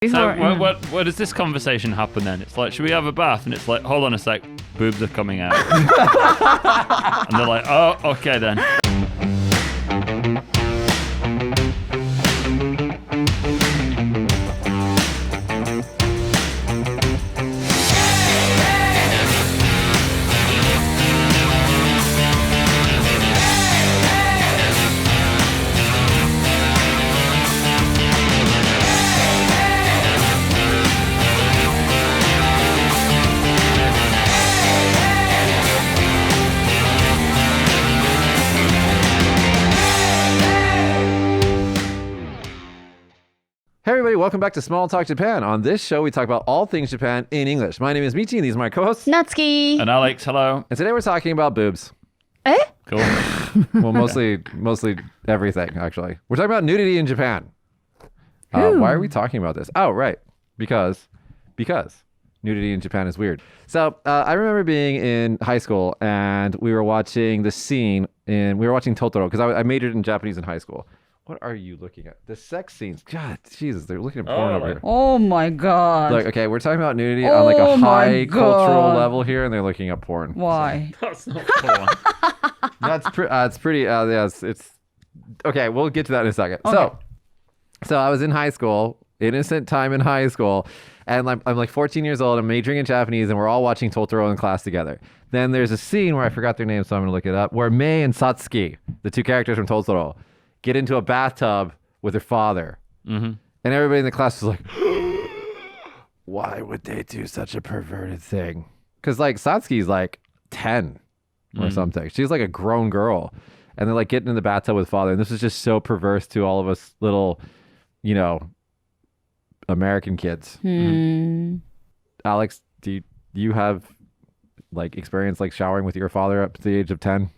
Before, So where does this conversation happen then? It's like, should we have a bath? And it's like, hold on a sec, boobs are coming out. And they're like, oh, okay then. Hey everybody, welcome back to Small Talk Japan. On this show, we talk about all things Japan in English. My name is Michi, and these are my co-hosts. Natsuki. And Alex, hello. And today we're talking about boobs. Eh? Cool. Well, mostly everything, actually. We're talking about nudity in Japan. Why are we talking about this? Oh, right. Because nudity in Japan is weird. So I remember being in high school, and we were watching the scene, we were watching Totoro, because I majored in Japanese in high school. What are you looking at? The sex scenes. God, Jesus, they're looking at porn over here. Oh my god. Look, okay, we're talking about nudity on like a high God. cultural level here, and they're looking at porn. Why? That's not porn. It's pretty. Yeah, it's okay. We'll get to that in a second. Okay. So I was in high school, innocent time in high school, and I'm like 14 years old. I'm majoring in Japanese, and we're all watching Totoro in class together. Then there's a scene where I forgot their names, so I'm gonna look it up. Where Mei and Satsuki, the two characters from Totoro, get into a bathtub with their father. Mm-hmm. And everybody in the class was like, why would they do such a perverted thing? Because like Satsuki's like 10 or something. She's like a grown girl. And they're like getting in the bathtub with father. And this is just so perverse to all of us little, American kids. Alex, do you have like experience like showering with your father up to the age of 10?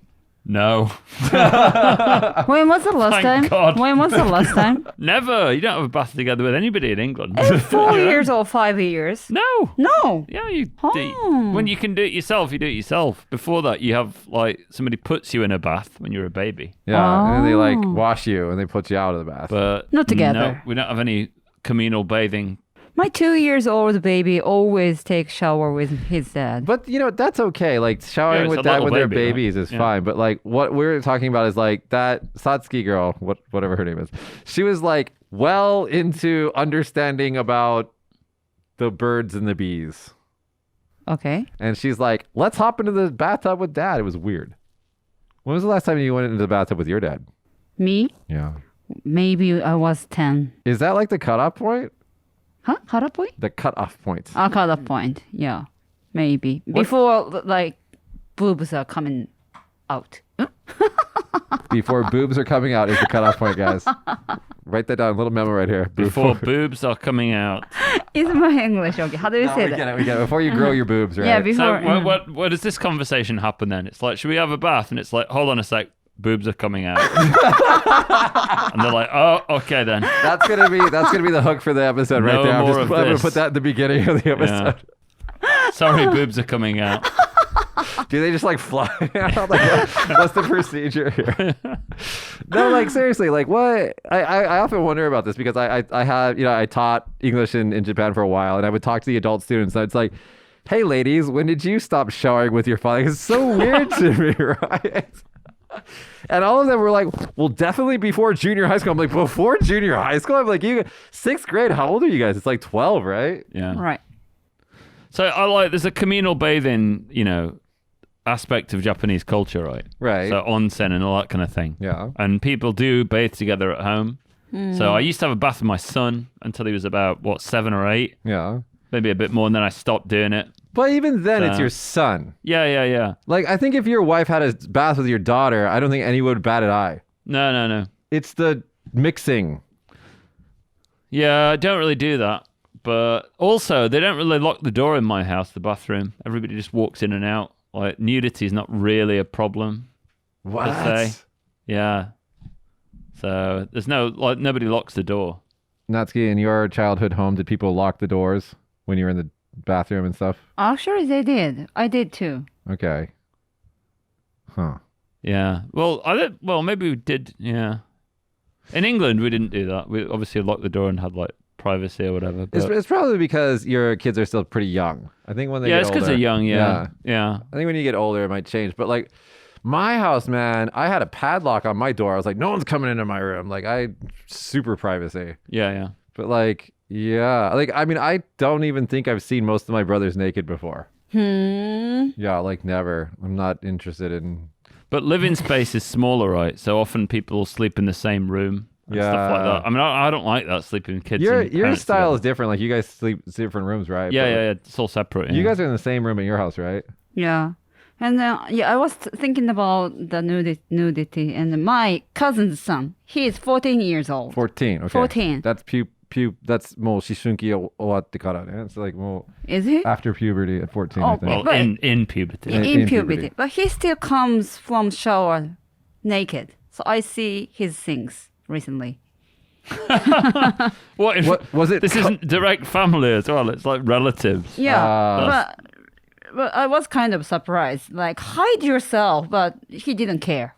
No. When was the last Thank time? God. When was the last time? Never. You don't have a bath together with anybody in England. 4 years or 5 years? No. No. Yeah, you Oh. when you can do it yourself, you do it yourself. Before that, you have like somebody puts you in a bath when you're a baby. Yeah. And then they like Oh. wash you and they put you out of the bath. But Not together. No, we don't have any communal bathing. My 2 years old baby always takes shower with his dad. But that's okay. Like showering Yeah, it's with a that little when they're baby, right? babies is Yeah. fine. But like what we're talking about is like that Satsuki girl, whatever her name is. She was like well into understanding about the birds and the bees. Okay. And she's like, let's hop into the bathtub with dad. It was weird. When was the last time you went into the bathtub with your dad? Me? Yeah. Maybe I was 10. Is that like the cutoff point? Huh? Harapoy? The cutoff point. Cutoff point. Yeah. Maybe. Before like boobs are coming out. Before boobs are coming out is the cutoff point, guys. Write that down. A little memo right here. Before boobs are coming out. Is my English okay? How do you say we that? get it. We get it. Before you grow your boobs, right? Yeah, So before. where does this conversation happen then? It's like, should we have a bath? And it's like, hold on a sec, boobs are coming out. And they're like, oh, okay then. That's gonna be the hook for the episode right No there. I'm more of gonna this. put that at the beginning of the episode. Sorry, boobs are coming out. Do they just like fly out? Like, what's the procedure here? No, like seriously, like what? I often wonder about this because I have I taught English in Japan for a while, and I would talk to the adult students. And it's like, hey ladies, when did you stop showering with your father? It's so weird to me, right? And all of them were like, well, definitely before junior high school. I'm like, before junior high school? I'm like, you 6th grade, how old are you guys? It's like 12, right? Yeah. Right. So there's a communal bathing, aspect of Japanese culture, right? Right. So onsen and all that kind of thing. Yeah. And people do bathe together at home. So I used to have a bath with my son until he was about, 7 or 8? Yeah. Maybe a bit more, and then I stopped doing it. But even then, it's your son. Yeah. Like, I think if your wife had a bath with your daughter, I don't think anyone would bat an eye. No. It's the mixing. Yeah, I don't really do that. But also, they don't really lock the door in my house, the bathroom. Everybody just walks in and out. Like, nudity is not really a problem. What? Per se. Yeah. So there's nobody locks the door. Natsuki, in your childhood home, did people lock the doors when you were in the bathroom and stuff? Actually, they did. I did too. Okay. Huh. Yeah. Well, maybe we did. Yeah. In England, we didn't do that. We obviously locked the door and had like privacy or whatever. It's, But it's probably because your kids are still pretty young. I think when they yeah, get it's because older, they're young. Yeah. I think when you get older, it might change. But like my house, man, I had a padlock on my door. I was like, no one's coming into my room. Like super privacy. Yeah. But like, yeah, like I mean, I don't even think I've seen most of my brothers naked before. Yeah, like never. I'm not interested in. But living space is smaller, right? So often people sleep in the same room and stuff like Yeah. that. I mean, I don't like that, sleeping with kids. Your and parents style together. is different. Like you guys sleep different rooms, right? Yeah, But, yeah. It's all separate. You yeah. guys are in the same room in your house, right? Yeah. And I was thinking about the nudity, and my cousin's son, he is 14 years old. 14. Okay. 14. That's that's もう思春期終わってからね. It's like もう Is he? after puberty at 14, I Oh, think. Well, But- in puberty. In in puberty. puberty. But he still comes from shower naked. So I see his things recently. What if What was it? this isn't direct family as well? It's like relatives. Yeah. But I was kind of surprised. Like, hide yourself, but he didn't care.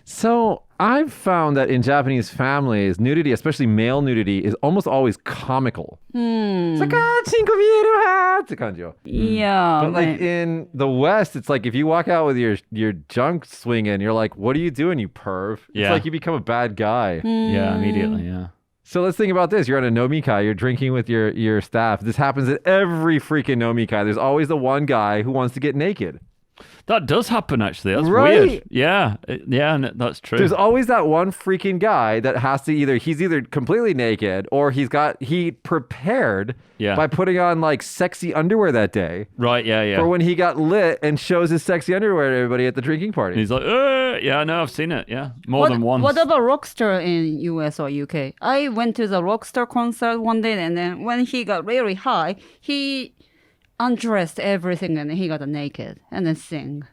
So I've found that in Japanese families, nudity, especially male nudity, is almost always comical. It's like, chinko mieru ha! って感じよ. Yeah. But like man. in the West, it's like if you walk out with your junk swinging, you're like, what are you doing, you perv? It's Yeah. like you become a bad guy. Yeah, immediately. Yeah. So let's think about this. You're on a nomikai, you're drinking with your staff. This happens at every freaking nomikai. There's always the one guy who wants to get naked. That does happen, actually. That's Right? weird. Yeah. That's true. There's always that one freaking guy that has to he's either completely naked or he prepared Yeah. by putting on like sexy underwear that day Right, yeah. for when he got lit and shows his sexy underwear to everybody at the drinking And party. he's like, yeah, no, I've seen it. Yeah. More than once. What about Rockstar in US or UK? I went to the Rockstar concert one day, and then when he got really high, he undressed everything and he got naked and then sing.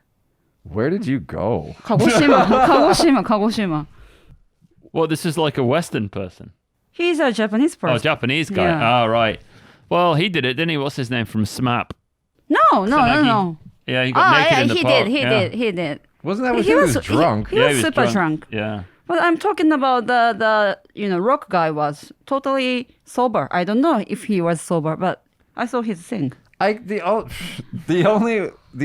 Where did you go? Kagoshima. Well, this is like a Western person. He's a Japanese person. Oh, Japanese guy. Yeah. Oh, right. Well, he did it, didn't he? What's his name from SMAP? No. Yeah, he got naked in the park. He did. Wasn't that when he was drunk? He Yeah, was super drunk. Yeah. But I'm talking about the rock guy was totally sober. I don't know if he was sober, but I saw his thing. The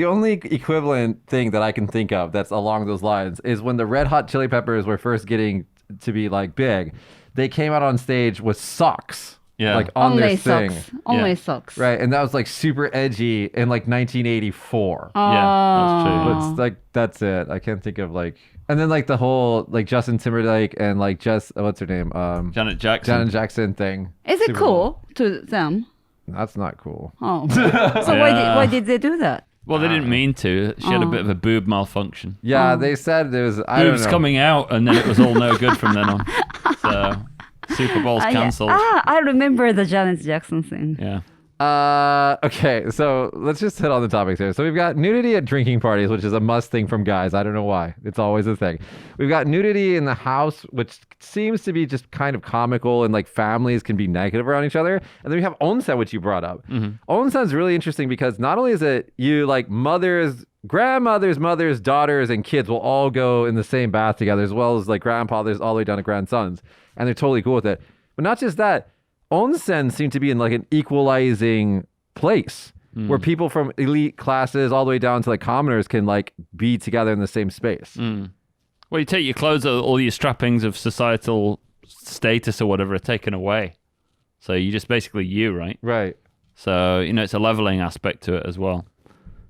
only equivalent thing that I can think of that's along those lines is when the Red Hot Chili Peppers were first getting to be like big, they came out on stage with socks. Yeah. Like on their Only thing. socks. Only Yeah. socks. Right. And that was like super edgy in like 1984. Yeah, that's true. But it's like that's it. I can't think of like and then like the whole like Justin Timberlake and like what's her name? Janet Jackson. Janet Jackson thing. Is it Super cool to them? That's not cool. Oh. So Yeah. why did they do that? Well, they didn't mean to. She had a bit of a boob malfunction. Yeah, they said there was I don't Boobs know. coming out, and then it was all no good from then on. So, Super Bowl's Yeah. cancelled. I remember the Janet Jackson thing. Yeah. Okay, so let's just hit on the topics here. So we've got nudity at drinking parties, which is a must thing from guys. I don't know why. It's always a thing. We've got nudity in the house, which seems to be just kind of comical and like families can be negative around each other. And then we have onsen, which you brought up. Onsen's really interesting because not only is it you like mothers, grandmothers, mothers, daughters, and kids will all go in the same bath together, as well as like grandfathers all the way down to grandsons. And they're totally cool with it. But not just that, onsen seem to be in like an equalizing place where people from elite classes all the way down to like commoners can like be together in the same space. Well, you take your clothes, all your strappings of societal status or whatever are taken away. So you're just basically you, right? Right. So, it's a leveling aspect to it as well.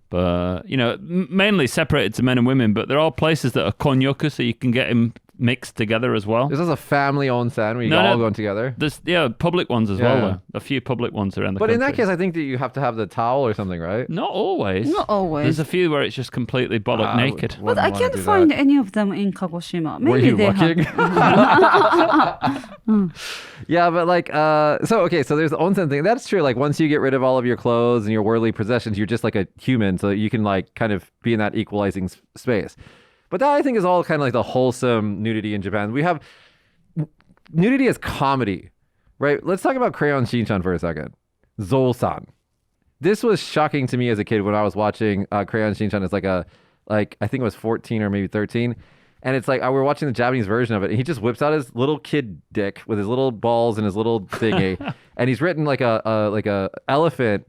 But, mainly separated to men and women, but there are places that are konyoku, so you can get them mixed together as well. This is a family onsen where you No, all no. going together. There's, public ones as well, Yeah. though. A few public ones around the But country. in that case, I think that you have to have the towel or something, right? Not always. Not always. There's a few where it's just completely bollock naked. But I can't find any of them in Kagoshima. Were Maybe you they looking? have. Yeah, but like, so there's the onsen thing. That's true. Like, once you get rid of all of your clothes and your worldly possessions, you're just like a human, so that you can like kind of be in that equalizing space. But that I think is all kind of like the wholesome nudity in Japan. We have nudity as comedy, right? Let's talk about Crayon Shinchan for a second. Zol-san. This was shocking to me as a kid when I was watching Crayon Shinchan as like I think it was 14 or maybe 13. And it's like we're watching the Japanese version of it, and he just whips out his little kid dick with his little balls and his little thingy, and he's written like a elephant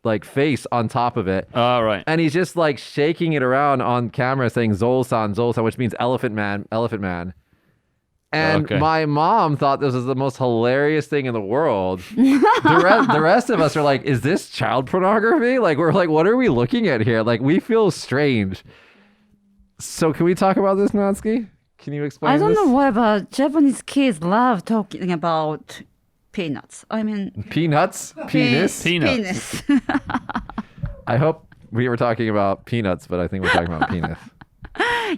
like face on top of it. All right. And he's just like shaking it around on camera saying Zol-san, Zol-san, which means elephant man, elephant man. And Okay. my mom thought this was the most hilarious thing in the world. The rest of us are like, is this child pornography? Like, we're like, what are we looking at here? Like, we feel strange. So can we talk about this, Natsuki? Can you explain I don't this? know why, but Japanese kids love talking about peanuts. I mean, Peanuts? Penis? Peanuts. Penis. I hope we were talking about peanuts, but I think we're talking about penis.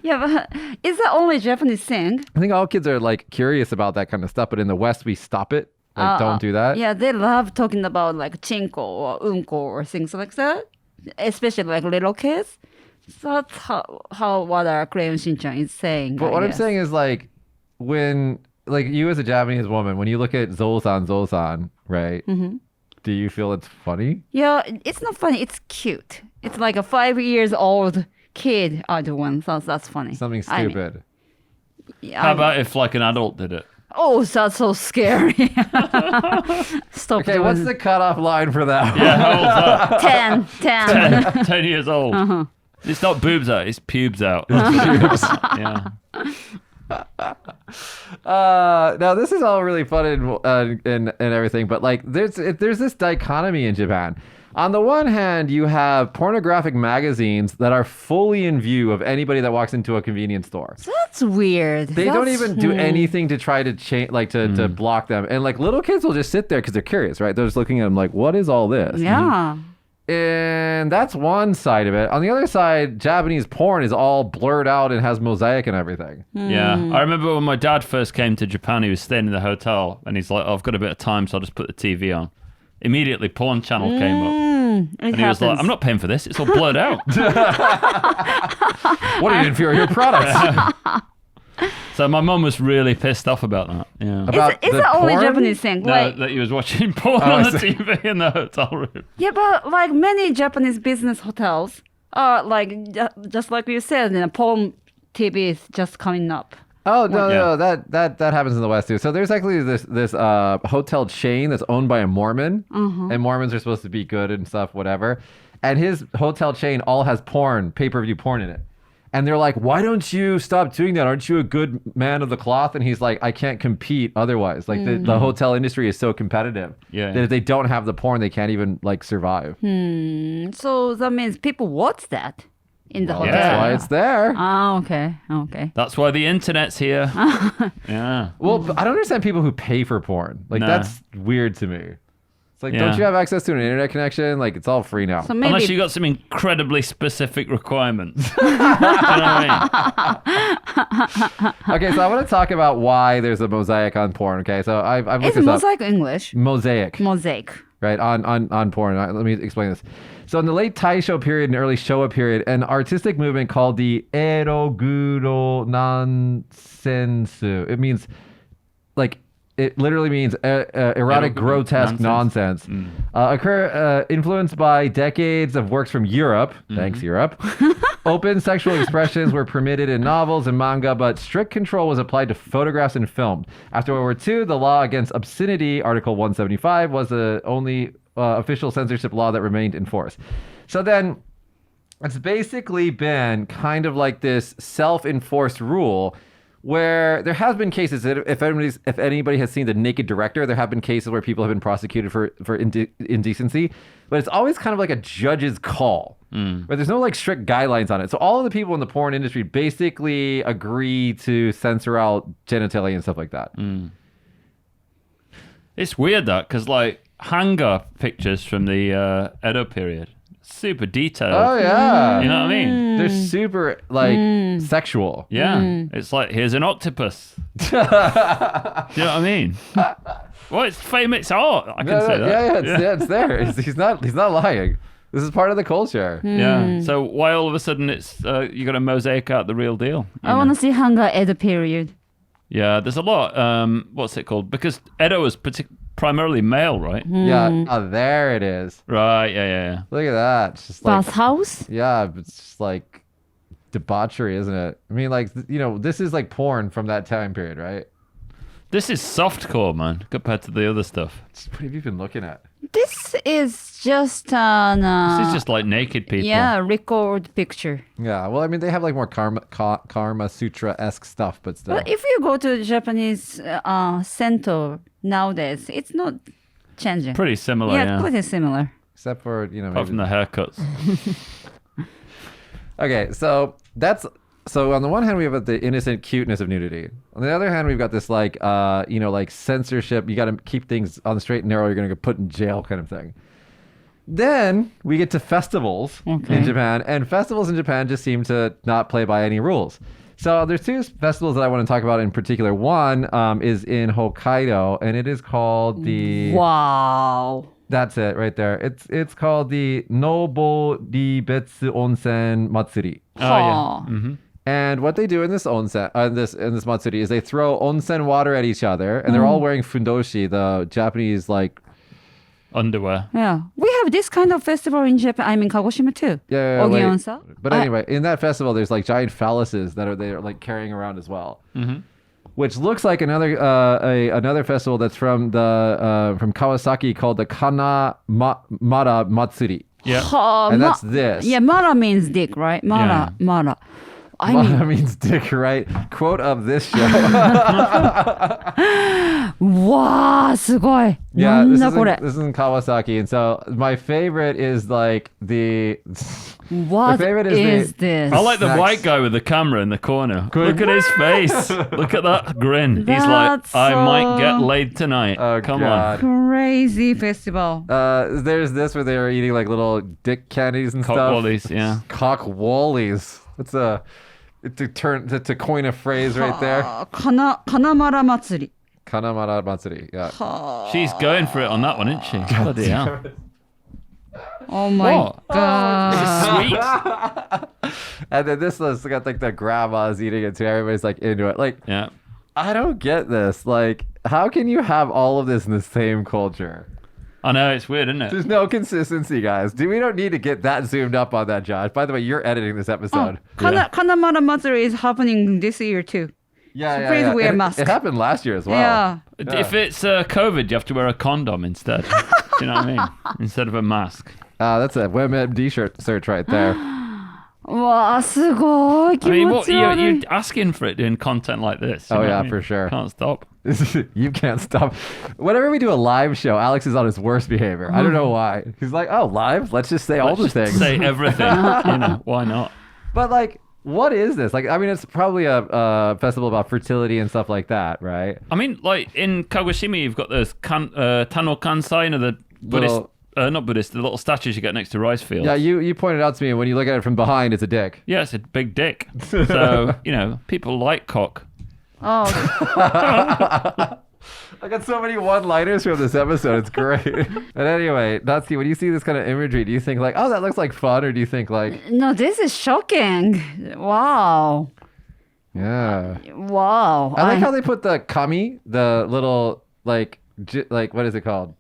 Yeah, but is that only Japanese thing? I think all kids are like curious about that kind of stuff, but in the West, we stop it. Like, don't do that. Yeah, they love talking about like chinko or unko or things like that, especially like little kids. So that's how what our Crayon Shinchan is saying. But I what I'm guess. saying is like when like you as a Japanese woman, when you look at Zol-san, right? Mm-hmm. Do you feel it's funny? Yeah, it's not funny. It's cute. It's like a 5 years old kid are doing, so that's funny. Something I mean, stupid. yeah, How about if like an adult did it? Oh, that's so scary. Stop Okay, doing what's the cutoff line for that? Yeah, how old's that? 10. 10 years old. Uh-huh. It's not boobs out, it's pubes out. Yeah. Now this is all really fun and everything, but like there's this dichotomy in Japan. On the one hand, you have pornographic magazines that are fully in view of anybody that walks into a convenience store. That's weird. They don't even do anything to try to change, like to block them. And like little kids will just sit there because they're curious, right? They're just looking at them like, what is all this? Yeah. And that's one side of it. On the other side, Japanese porn is all blurred out and has mosaic and everything. Yeah. I remember when my dad first came to Japan, he was staying in the hotel and he's like, oh, I've got a bit of time, so I'll just put the TV on. Immediately, porn channel came up. It And he was like, happens. I'm not paying for this. It's all blurred out. What are you, inferior products? So my mum was really pissed off about that. Yeah. About Is the that only porn? Japanese thing? No, Like, that he was watching porn I on the see. TV in the hotel room. yeah, but like many Japanese business hotels are like just like you said, and porn TV is just coming up. Oh no, Yeah. no, that happens in the West too. So there's actually this hotel chain that's owned by a Mormon, and Mormons are supposed to be good and stuff, whatever. And his hotel chain all has porn, pay-per-view porn in it. And they're like, why don't you stop doing that? Aren't you a good man of the cloth? And he's like, I can't compete otherwise. Like the hotel industry is so competitive Yeah. that if they don't have the porn, they can't even like survive. So that means people watch that in the hotel. That's Yeah. why it's there. Ah, okay, okay. That's why the internet's here. Yeah. Well, but I don't understand people who pay for porn. Like Nah. that's weird to me. It's like, Yeah. don't you have access to an internet connection? Like it's all free now. So maybe Unless you got some incredibly specific requirements. You know what I mean? Okay, so I want to talk about why there's a mosaic on porn. Okay, so I've looked is this up. mosaic English? Mosaic, Mosaic. right? On porn. Let me explain this. So in the late Taisho period and early Showa period, an artistic movement called the Eroguro Nansensu. It means like. It literally means erotic, grotesque nonsense. Influenced by decades of works from Europe. Thanks, Europe. Open sexual expressions were permitted in novels and manga, but strict control was applied to photographs and film. After World War II, the law against obscenity, Article 175, was the only official censorship law that remained in force. So then, it's basically been kind of like this self-enforced rule where there has been cases that if anybody has seen The Naked Director, there have been cases where people have been prosecuted for indecency, but it's always kind of like a judge's call, where there's no like strict guidelines on it. So all of the people in the porn industry basically agree to censor out genitalia and stuff like that. It's weird that because like hanga pictures from the Edo period, super detailed. Oh yeah, You know what I mean? they're super like sexual. Yeah. It's like here's an octopus. Do you know what I mean? Well, it's famous art. I can say that. Yeah, it's there. He's not lying. This is part of the culture. Yeah. So why all of a sudden it's you got to mosaic out the real deal? I want to see Hanga Edo period. Yeah, there's a lot. What's it called? Because Edo was primarily male, right? Yeah. Oh, there it is. Right. Yeah. Look at that. It's just like Bathhouse? yeah, it's just like debauchery, isn't it? I mean, like, this is like porn from that time period, right? This is softcore, man, compared to the other stuff. What have you been looking at? This is just an This is just like naked people. yeah, record picture. Yeah, well, I mean, they have like more Karma Sutra-esque stuff, but still. But if you go to Japanese center nowadays, it's not changing. Pretty similar, yeah. Pretty similar. Except for, Apart from the haircuts. Okay, so on the one hand we have the innocent cuteness of nudity. On the other hand, we've got this like like censorship. You got to keep things on the straight and narrow. You're gonna get put in jail, kind of thing. Then we get to festivals in Japan, and festivals in Japan just seem to not play by any rules. So there's two festivals that I want to talk about in particular. One is in Hokkaido, and it is called the Wow. That's it right there. It's called the Nobodibetsu Onsen Matsuri. Oh, yeah. Mm-hmm. And what they do in this onsen, in this matsuri, is they throw onsen water at each other, and they're all wearing fundoshi, the Japanese like Underwear. Yeah, we have this kind of festival in Japan. I mean, Kagoshima too. Yeah, Ogionsa. But anyway, in that festival, there's like giant phalluses that they're like carrying around as well, which looks like another festival that's from Kawasaki called the Mara Matsuri. Yeah. And that's this. Yeah, Mara means dick, right? Mara, Yeah. Mara. I Mara mean, means dick, right? Quote of this show. wow, すごい. Yeah, なん this だ is, これ? this is in Kawasaki, and so my favorite is like the. What favorite is is the- this? I like the Snacks. white guy with the camera in the corner. Good. Look at his face. Look at that grin. He's That's like, I might so- get laid tonight. Oh, Come God. Crazy festival. There's this where they were eating like little dick candies and on. Cock stuff. wallies, yeah. Cock wallies. That's to coin a phrase right there. Kanamara Matsuri. Kanamara Matsuri. Yeah. She's going for it on that one, isn't she? Bloody hell. Oh my What? god. Sweet. And then this one's got like the grandmas eating it too. Everybody's like into it. Like, Yeah. I don't get this. Like, how can you have all of this in the same culture? I know, it's weird, isn't it? There's no consistency, guys. We don't need to get that zoomed up on that, Josh. By the way, you're editing this episode. Kanamara Matsuri is happening this year too. Yeah, Please wear a It- mask. It happened last year as well. Yeah. If it's COVID, you have to wear a condom instead. Do you know what I mean? Instead of a mask. That's a WebMD search right there. わあ、すごい。気 I mean, 持 what ち悪い。 you're asking for it doing content like this. you Oh, know what yeah, I mean? for sure. Can't stop. You can't stop. Whenever we do a live show, Alex is on his worst behavior. I don't know why. He's like, oh, live? Let's just say all the Let's just things. Say everything. Why not? But like, what is this? Like, I mean, it's probably a festival about fertility and stuff like that, right? I mean, like in Kagoshima, you've got those Tano Kansai, the Buddhist, Little- not Buddhist, the little statues you get next to rice fields. Yeah, you pointed out to me when you look at it from behind, it's a dick. Yeah, it's a big dick. So, people like cock. Oh, I got so many one-liners from this episode. It's great. But anyway, Natsuki, when you see this kind of imagery, do you think like, oh, that looks like fun, or do you think like, no, this is shocking. Wow. yeah? Wow. I like how they put the kami, the little like what is it called?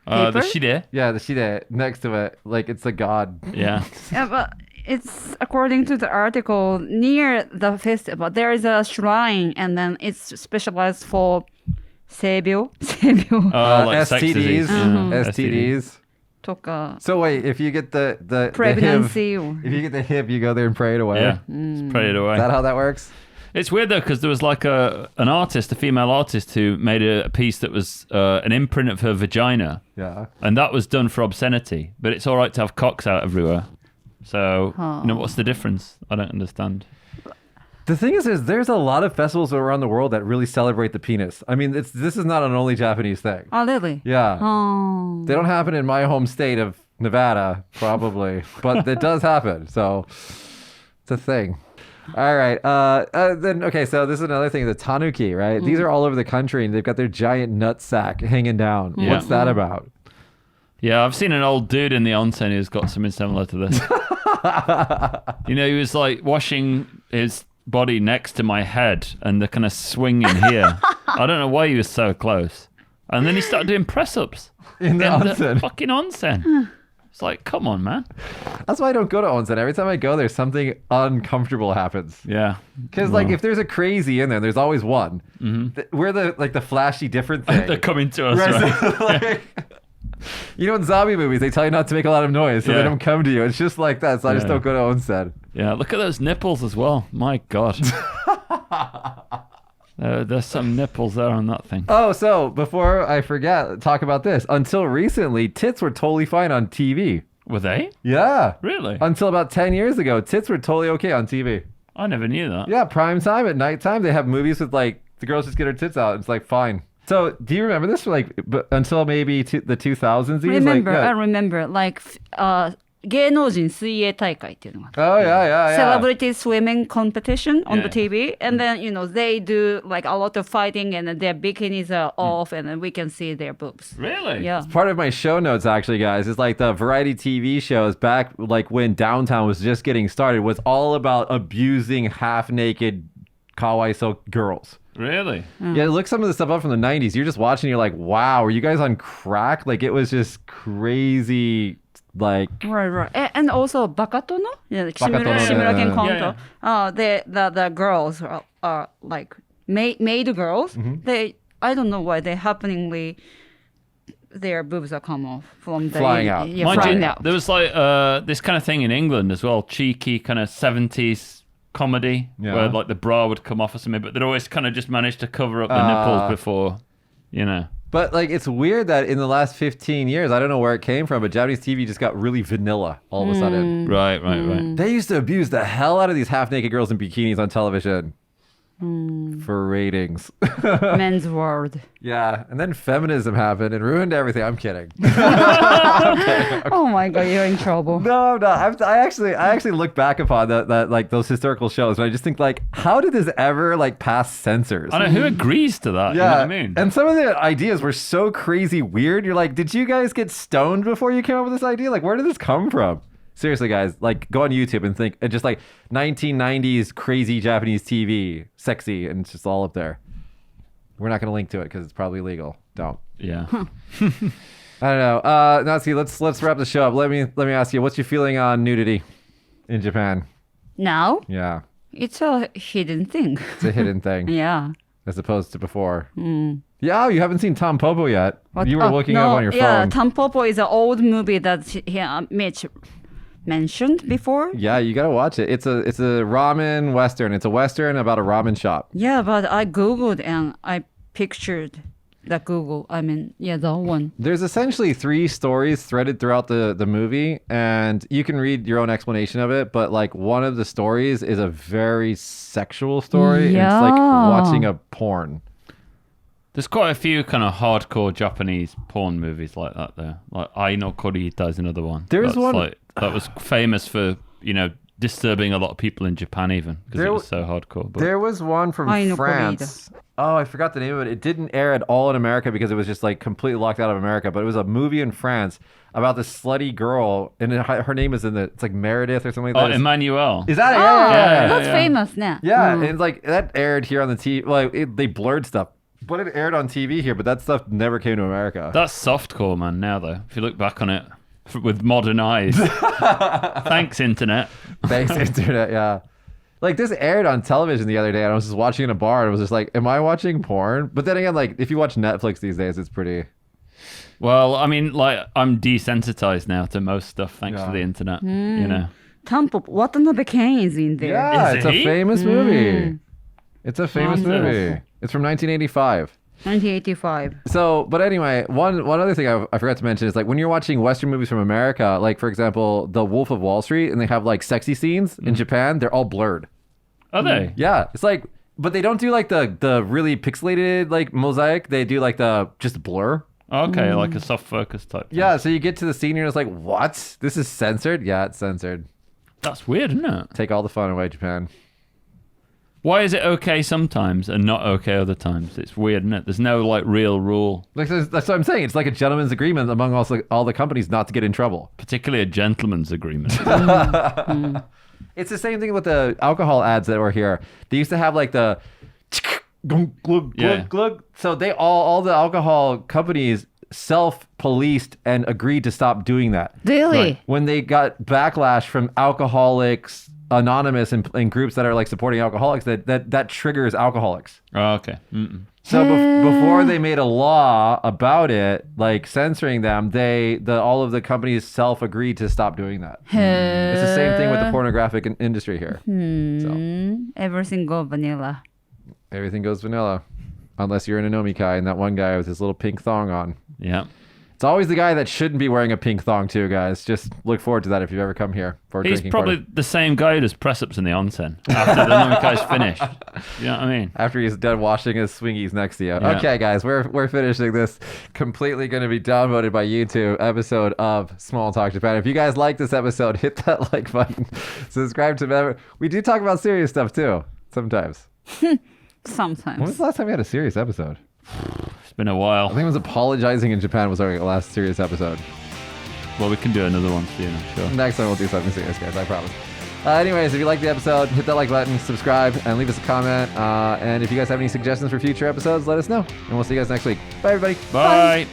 The Paper? shide. Yeah, the shide next to it, like it's a god. Yeah. Yeah, but it's according to the article near the festival. There is a shrine, and then it's specialized for seibyo, Like sex disease. STDs, Yeah. STDs. とか So wait, if you get the pregnancy. HIV, if you get the HIV, you go there and pray it away. Yeah. It's prayed away. Is that how that works? It's weird though, because there was like an artist, a female artist, who made a piece that was an imprint of her vagina, Yeah. and that was done for obscenity. But it's all right to have cocks out everywhere. So, what's the difference? I don't understand. The thing is there's a lot of festivals around the world that really celebrate the penis. I mean, this is not an only Japanese thing. Oh, really? Yeah. Oh. They don't happen in my home state of Nevada, probably, but it does happen. So it's a thing. All right. Then okay. So this is another thing. The tanuki, right? These are all over the country, and they've got their giant nut sack hanging down. Yeah. What's that about? Yeah, I've seen an old dude in the onsen who's got something similar to this. He was like washing his body next to my head, and they're kind of swinging here. I don't know why he was so close. And then he started doing press-ups In the onsen. fucking onsen. It's like, come on, man. That's why I don't go to onsen. Every time I go there, something uncomfortable happens. Yeah. Because like if there's a crazy in there, there's always one. We're the flashy different thing. They're coming to us, Right, right? so, like, you know, in zombie movies, they tell you not to make a lot of noise, so they Yeah. don't come to you. It's just like that. So I just Yeah. don't go to onsen. Yeah, look at those nipples as well. My God. There's some nipples there on that thing. Oh, so before I forget, talk about this. Until recently, tits were totally fine on TV. Were they? Yeah. Really? Until about 10 years ago, tits were totally okay on TV. I never knew that. Yeah, prime time at nighttime, they have movies with like the girls just get her tits out. It's like fine. So do you remember this? Like until maybe the 2000s? Remember, like, I remember, like, 芸能人水泳大会っていうのがあって Oh yeah, yeah, yeah. celebrity swimming competition on the Yeah. TV, and then they do like a lot of fighting, and then their bikinis are off, and then we can see their boobs. Really? Yeah. Part of my show notes actually, guys, is like the variety TV shows back like when Downtown was just getting started was all about abusing half-naked kawaii girls. Really? Yeah, look some of the stuff up from the 90s. You're just watching, you're like, wow, are you guys on crack? Like it was just crazy. Like Right. And also Bakatono, like Bakatono, Shimura-ken yeah. Konto. The girls are like maid girls. They, I don't know why they happeningly their boobs are come off from the Flying out. Yeah, Mind flying you, out. there was like this kind of thing in England as well, cheeky kind of 70s comedy Yeah. where like the bra would come off or something, but they'd always kind of just manage to cover up the nipples before, But like it's weird that in the last 15 years, I don't know where it came from, but Japanese TV just got really vanilla all of a sudden. Right. They used to abuse the hell out of these half-naked girls in bikinis on television for ratings. Men's world. Yeah, and then feminism happened and ruined everything. I'm kidding. Oh my god, you're in trouble. No, I'm not. I actually look back upon that like those historical shows, and I just think like, how did this ever like pass censors? I know, who agrees to that? You know what I mean? And some of the ideas were so crazy weird. You're like, did you guys get stoned before you came up with this idea? Like, where did this come from? Seriously, guys, like go on YouTube and think, and just like 1990s crazy Japanese TV, sexy, and it's just all up there. We're not going to link to it because it's probably illegal. Don't. Yeah. I don't know. Natsuki, let's wrap the show up. Let me ask you, what's your feeling on nudity in Japan? Now Yeah, it's a hidden thing. it's a hidden thing Yeah. as opposed to before. Yeah, oh, you haven't seen Tom Popo yet. What? You were looking no, up on your yeah, phone. Tampopo is an old movie that Mitch mentioned before. Yeah, you gotta watch it. It's a ramen western. It's a western about a ramen shop. Yeah, but I googled and I pictured the Google. I mean, yeah, the one. There's essentially 3 stories threaded throughout the movie, and you can read your own explanation of it, but like one of the stories is a very sexual story, and it's like Yeah. watching a porn. There's quite a few kind of hardcore Japanese porn movies like that there. Like Ai no Korita is another one. There's That's one- like, that was famous for, disturbing a lot of people in Japan even because There it was so hardcore. But There was one from I know France. Oh, I forgot the name of it. It didn't air at all in America because it was just like completely locked out of America. But it was a movie in France about this slutty girl, and her name is it's like Meredith or something like that. Emmanuel. Is that it? Oh, Yeah. that's famous now. Yeah, and it's like that aired here on the TV. Like they blurred stuff, but it aired on TV here. But that stuff never came to America. That's softcore, man, now though. If you look back on it with modern eyes. Thanks, internet. Thanks, internet. Yeah. Like this aired on television the other day, and I was just watching in a bar, and I was just like, "Am I watching porn?" But then again, like if you watch Netflix these days, it's pretty. Well, I mean, like, I'm desensitized now to most stuff thanks Yeah. to the internet, Tampopo, Watanabe Ken is in there. Yeah, Is it's a he? famous movie. It's a famous Wonderful. movie. It's from 1985. 1985. So, but anyway, one other thing I forgot to mention is like when you're watching Western movies from America, like for example, The Wolf of Wall Street, and they have like sexy scenes in Japan, they're all blurred. Are they? Yeah, it's like, but they don't do like the really pixelated like mosaic. They do like the just blur. Okay, like a soft focus type thing. Yeah, so you get to the scene and you're just like, what? This is censored? Yeah, it's censored. That's weird, isn't it? Take all the fun away, Japan. Why is it okay sometimes and not okay other times? It's weird, isn't it? There's no like real rule, Like that's what I'm saying. It's like a gentleman's agreement among all the companies not to get in trouble. particularly a gentleman's agreement. It's the same thing with the alcohol ads that were here. They used to have like the glug, glug, Yeah. glug. So they all the alcohol companies self-policed and agreed to stop doing that. Really? Right. When they got backlash from Alcoholics Anonymous and groups that are like supporting alcoholics, that triggers alcoholics. Oh, okay. Mm-mm. So before they made a law about it, like censoring them, all of the companies self-agreed to stop doing that. It's the same thing with the pornographic industry here. So Everything go vanilla. everything goes vanilla, unless you're an anomikai and that one guy with his little pink thong on. Yeah. It's always the guy that shouldn't be wearing a pink thong too, guys. Just look forward to that if you've ever come here for a He's drinking probably party. the same guy who does press-ups in the onsen after the nomikai's finished. You know what I mean? After he's done washing his swingies next to you. Yeah. Okay, guys, we're finishing this completely going to be downvoted by YouTube episode of Small Talk Japan. If you guys like this episode, hit that like button. Subscribe to we do talk about serious stuff too, sometimes. When was Sometimes. the last time we had a serious episode? It's been a while. I think it was apologizing in Japan was our last serious episode. Well, we can do another one soon, I'm sure. Next time we'll do something serious, guys. I promise. Anyways, if you like the episode, hit that like button, subscribe, and leave us a comment. And if you guys have any suggestions for future episodes, let us know. And we'll see you guys next week. Bye, everybody. Bye.